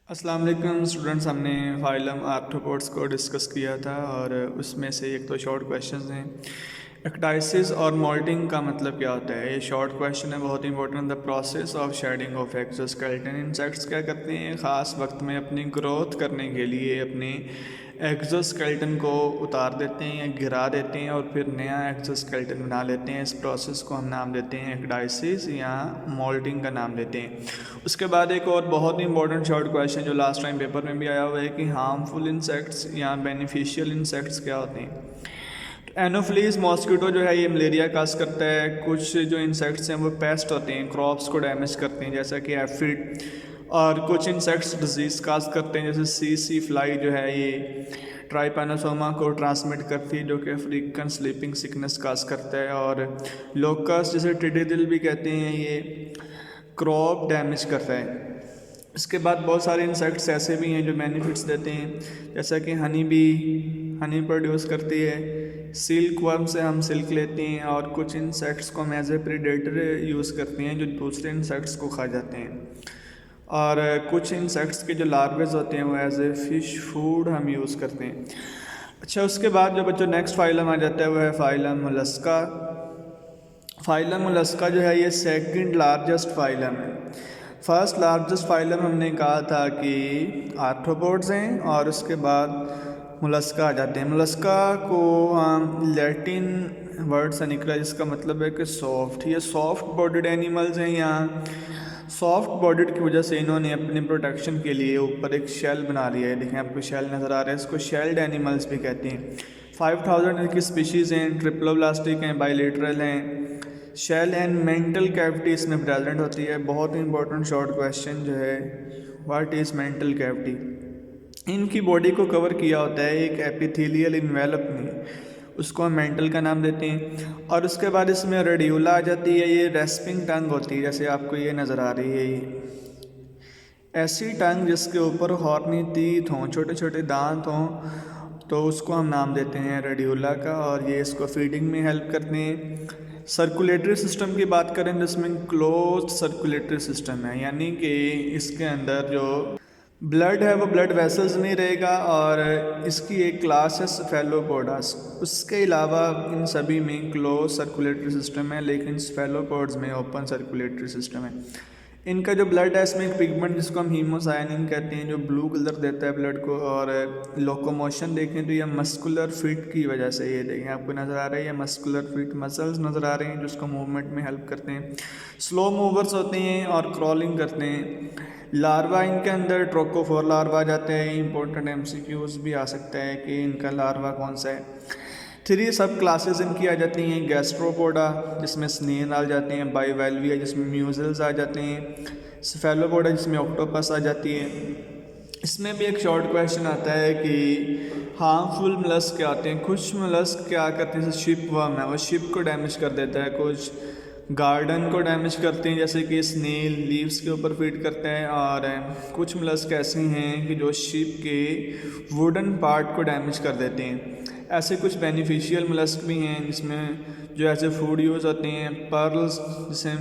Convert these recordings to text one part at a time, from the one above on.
अस्सलाम वालेकुम स्टूडेंट्स। हमने फाइलम आर्थ्रोपोड्स को डिस्कस किया था और उसमें से एक तो शॉर्ट क्वेश्चंस हैं। एक्टाइसिस और मोल्टिंग का मतलब क्या होता है? ये शॉर्ट क्वेश्चन है, बहुत important. The process of shedding of exoskeleton. Insects क्या करते हैं, ख़ास वक्त में अपनी ग्रोथ करने के लिए अपने एक्सोस्केलेटन को उतार देते हैं या गिरा देते हैं और फिर नया एक्सोस्केलेटन बना लेते हैं। इस प्रोसेस को हम नाम देते हैं एक्टाइसिस या मोल्टिंग का नाम देते हैं। उसके बाद एक और बहुत ही इंपॉर्टेंट शॉर्ट क्वेश्चन जो लास्ट टाइम पेपर में भी आया हुआ है कि हार्मफुल इंसेक्ट्स या बेनिफिशियल इंसेक्ट्स क्या होते हैं। एनोफ्लीज मॉस्किटो जो है ये मलेरिया काज करता है। कुछ जो इंसेक्ट्स हैं वो पेस्ट होते हैं, क्रॉप्स को डैमेज करते हैं जैसा कि एफिड। और कुछ इंसेक्ट्स डिजीज़ काज करते हैं जैसे सी फ्लाई जो है ये ट्राइपैनोसोमा को ट्रांसमिट करती है जो कि अफ्रीकन स्लीपिंग सिकनेस काज करता है। और लोकस जिसे टिड्डी दिल भी कहते हैं ये क्रॉप डैमेज करता है। इसके बाद बहुत सारे इंसेक्ट्स ऐसे भी हैं जो बेनिफिट्स देते हैं जैसा कि हनी बी हनी प्रोड्यूस करती है। सिल्क वर्म से हम सिल्क लेते हैं और कुछ इंसेक्ट्स को हम एज ए प्रीडेटर यूज़ करते हैं जो दूसरे इंसेक्ट्स को खा जाते हैं। और कुछ इंसेक्ट्स के जो लार्वेज होते हैं वो एज ए फ़िश फूड हम यूज़ करते हैं। अच्छा, उसके बाद जो बच्चों नेक्स्ट फाइलम आ जाता है वो है फाइलम मोलस्का। फाइलम मोलस्का जो है ये सेकंड लार्जेस्ट फाइलम है। फर्स्ट लार्जेस्ट फाइलम हमने कहा था कि आर्थ्रोपोड्स हैं और उसके बाद मोलस्का आ जाते हैं। मोलस्का को हम लैटिन वर्ड से निकला जिसका मतलब है कि सॉफ्ट। ये सॉफ्ट बॉडीड एनिमल्स हैं। यहाँ सॉफ्ट बॉडीड की वजह से इन्होंने अपने प्रोटेक्शन के लिए ऊपर एक शेल बना लिया है। देखें आपको शेल नज़र आ रहा है, इसको शेल्ड एनिमल्स भी कहते हैं। 5000 इनकी स्पीशीज़ हैं, ट्रिप्लोब्लास्टिक हैं, बाइलेटरल हैं। शेल एंड मेंटल कैविटी इसमें प्रेजेंट होती है। बहुत ही इंपॉर्टेंट शॉर्ट क्वेश्चन जो है व्हाट इज़ मेंटल कैविटी। इनकी बॉडी को कवर किया होता है एक एपिथेलियल इन्वेलप में, उसको हम मेंटल का नाम देते हैं। और उसके बाद इसमें रेडियोला आ जाती है। ये रेस्पिंग टंग होती है जैसे आपको ये नज़र आ रही है, ये ऐसी टंग जिसके ऊपर हॉर्नी टीथ हों, छोटे छोटे दांत हों, तो उसको हम नाम देते हैं रेडियोला का। और ये इसको फीडिंग में हेल्प करते हैं। सर्कुलेटरी सिस्टम की बात करें तो इसमें क्लोज सर्कुलेटरी सिस्टम है, यानी कि इसके अंदर जो ब्लड है वो ब्लड वेसल्स नहीं रहेगा। और इसकी एक क्लास है स्फेलोपोड्स। उसके अलावा इन सभी में क्लोज सर्कुलेटरी सिस्टम है, लेकिन स्फेलोपोड्स में ओपन सर्कुलेटरी सिस्टम है। इनका जो ब्लड है इसमें एक पिगमेंट जिसको हम हीमोसायनिन कहते हैं जो ब्लू कलर देता है ब्लड को। और लोकोमोशन देखें तो ये मस्कुलर फिट की वजह से, ये देखें आपको नज़र आ रहा है ये मस्कुलर फिट मसल्स नज़र आ रहे हैं जो उसको मूवमेंट में हेल्प करते हैं। स्लो मूवर्स होते हैं और क्रॉलिंग करते हैं। लार्वा इनके अंदर ट्रोकोफोर लार्वा आ जाते हैं। इंपॉर्टेंट एमसीक्यूज भी आ सकता है कि इनका लार्वा कौन सा है। 3 सब क्लासेस इनकी आ जाती हैं। गैस्ट्रोपोडा जिसमें स्नेल आ जाते हैं, बाइवेल्विया जिसमें म्यूजल्स आ जाते हैं, स्फेलोपोडा जिसमें ऑक्टोपस आ जाती है। इसमें भी एक शॉर्ट क्वेश्चन आता है कि हार्मफुल मोलस्क क्या आते हैं। कुछ मोलस्क क्या करते हैं, जैसे शिप वर्म है वो शिप को डैमेज कर देता है, कुछ गार्डन को डैमेज करते हैं जैसे कि स्नेल लीव्स के ऊपर फीड करते हैं। और कुछ मोलस्क ऐसे हैं कि जो शिप के वुडन पार्ट को डैमेज कर देते हैं। ऐसे कुछ बेनिफिशियल मोलस्क भी हैं जिसमें जो ऐसे फूड यूज़ होते हैं। पर्ल्स जिसे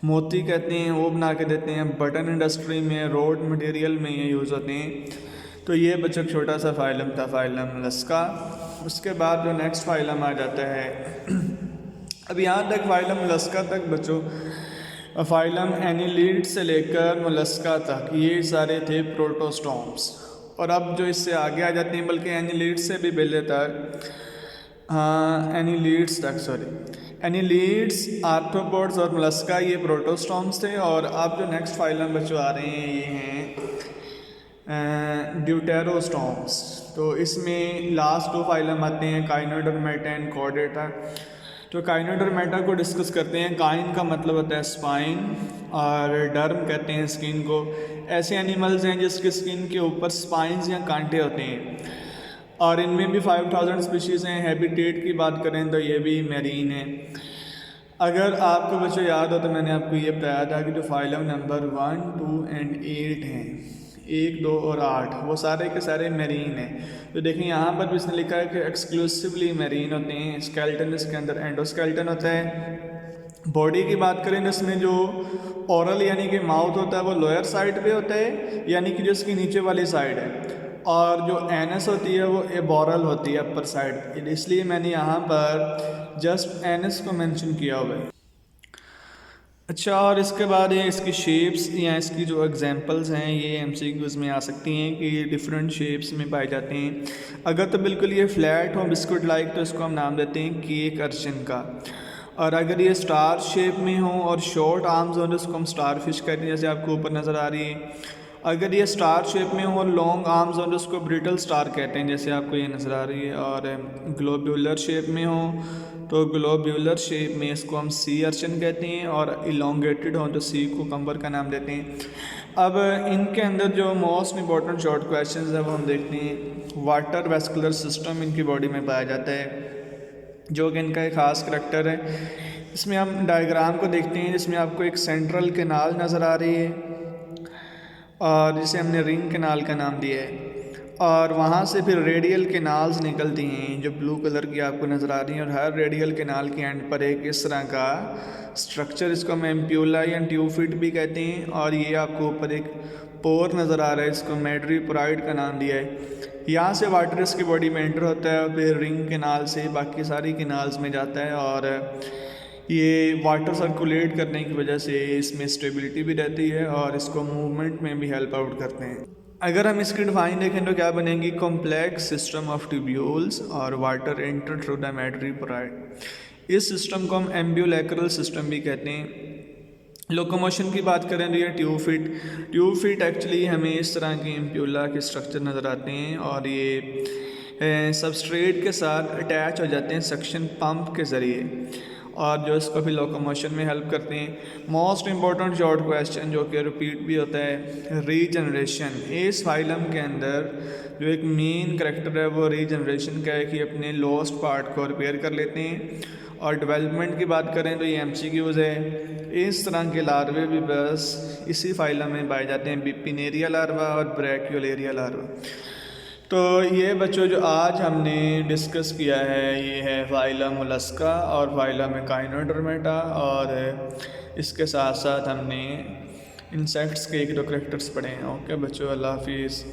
मोती कहते हैं वो बना के देते हैं। बटन इंडस्ट्री में, रोड मटेरियल में ये यूज़ होते हैं। तो ये बच्चों छोटा सा फाइलम था, फाइलम मोलस्का। उसके बाद जो नेक्स्ट फाइलम आ जाता है अब यहाँ तक फाइलम मोलस्का तक बच्चों फाइलम एनिलीड से लेकर मोलस्का तक ये सारे थे प्रोटोस्टॉम्स। और अब जो इससे आगे आ जाते हैं, बल्कि एनिलीड्स से भी पहले तक, हाँ एनिलीड्स तक, सॉरी एनिलीड्स, आर्थ्रोपोड्स और मोलस्का ये प्रोटोस्टॉम्स थे। और अब जो नेक्स्ट फाइलम बच्चों आ रहे हैं ये हैं ड्यूटेरोस्टॉम्स। तो इसमें लास्ट 2 फाइलम आते हैं, काइनोडर्मेटा एंड कॉर्डेटा। तो काइनोडर्मेटा को डिस्कस करते हैं। काइन का मतलब होता है स्पाइन और डर्म कहते हैं स्किन को। ऐसे एनिमल्स हैं जिसके स्किन के ऊपर स्पाइंस या कांटे होते हैं। और इनमें भी 5000 स्पीशीज़ हैं। हैबिटेट की बात करें तो ये भी मैरीन है। अगर आपको बच्चों याद हो तो मैंने आपको ये बताया था कि जो फाइलम नंबर 1, 2 एंड 8 हैं, 1, 2 और 8, वो सारे के सारे मैरीन हैं। तो देखें यहाँ पर भी इसने लिखा है कि एक्सक्लूसिवली मैरीन होते हैं। स्केलेटन इसके अंदर एंडोस्केलेटन होता है। बॉडी की बात करें तो इसमें जो ओरल यानी कि माउथ होता है वो लोअर साइड पे होता है, यानी कि जो इसकी नीचे वाली साइड है, और जो एनस होती है वो एबोरल होती है अपर साइड, इसलिए मैंने यहाँ पर जस्ट एनस को मेंशन किया हुआ है। अच्छा, और इसके बाद ये इसकी शेप्स या इसकी जो एग्जांपल्स हैं ये एमसीक्यूज़ में आ सकती हैं कि ये डिफरेंट शेप्स में पाए जाते हैं। अगर तो बिल्कुल ये फ्लैट हो बिस्कुट लाइक तो इसको हम नाम देते हैं केक अर्चिन का, और अगर ये स्टार शेप में हो और शॉर्ट आर्म्स हो तो इसको हम स्टार फिश कहते हैं, जैसे आपको ऊपर नज़र आ रही है। अगर ये स्टार शेप में हो और लॉन्ग आर्म्स हो तो उसको ब्रिटल स्टार कहते हैं, जैसे आपको ये नज़र आ रही है। और ग्लोब्यूलर शेप में हो तो ग्लोब्यूलर शेप में इसको हम सी अर्चन कहते हैं, और इलोंगेटेड हो तो सी कुकम्बर का नाम देते हैं। अब इनके अंदर जो मोस्ट इंपॉर्टेंट शॉर्ट क्वेश्चन है वो हम देखते हैं। वाटर वेस्कुलर सिस्टम इनकी बॉडी में पाया जाता है, जो कि इनका एक ख़ास करैक्टर है। इसमें हम डायग्राम को देखते हैं, जिसमें आपको एक सेंट्रल कैनाल नज़र आ रही है और जिसे हमने रिंग कैनाल का नाम दिया है, और वहाँ से फिर रेडियल कैनाल्स निकलती हैं जो ब्लू कलर की आपको नज़र आ रही हैं, और हर रेडियल कैनाल के एंड पर एक इस तरह का स्ट्रक्चर, इसको हम एम्प्यूला या ट्यूफिट भी कहते हैं। और ये आपको ऊपर एक पोर नज़र आ रहा है, इसको मैड्रीपोराइड का नाम दिया है। यहाँ से वाटर इसकी बॉडी में एंटर होता है और फिर रिंग कैनाल से बाकी सारी कैनाल्स में जाता है, और ये वाटर सर्कुलेट करने की वजह से इसमें स्टेबिलिटी भी रहती है और इसको मूवमेंट में भी हेल्प आउट करते हैं। अगर हम इसकी डिफाइन देखें तो क्या बनेगी, कॉम्प्लेक्स सिस्टम ऑफ ट्यूब्यूल्स और वाटर एंटर थ्रू द मैड्रीपोराइड। इस सिस्टम को हम एम्ब्यूलैक्रल सिस्टम भी कहते हैं। लोकोमोशन की बात करें तो ये ट्यूबफिट एक्चुअली हमें इस तरह की एम्प्यूला के स्ट्रक्चर नज़र आते हैं, और ये सबस्ट्रेट के साथ अटैच हो जाते हैं सक्शन पंप के ज़रिए, और जो इसको भी लोकोमोशन में हेल्प करते हैं। मोस्ट इंपॉर्टेंट शॉर्ट क्वेश्चन जो कि रिपीट भी होता है, रीजनरेशन। इस फाइलम के अंदर जो एक मेन करैक्टर है वो रीजनरेशन का है कि अपने लॉस्ट पार्ट को रिपेयर कर लेते हैं। और डेवलपमेंट की बात करें तो ये एमसीक्यूज़ है। इस तरह के लार्वे भी बस इसी फाइलम में पाए जाते हैं, बिपिनेरिया लार्वा और ब्रैक्यूलेरिया लार्वा। तो ये बच्चों जो आज हमने डिस्कस किया है ये है फाइलम मोलस्का और फाइलम एकाइनोडर्मेटा, और इसके साथ साथ हमने इंसेक्ट्स के एक दो करैक्टर्स पढ़े हैं। ओके बच्चों, अल्लाह हाफिज़।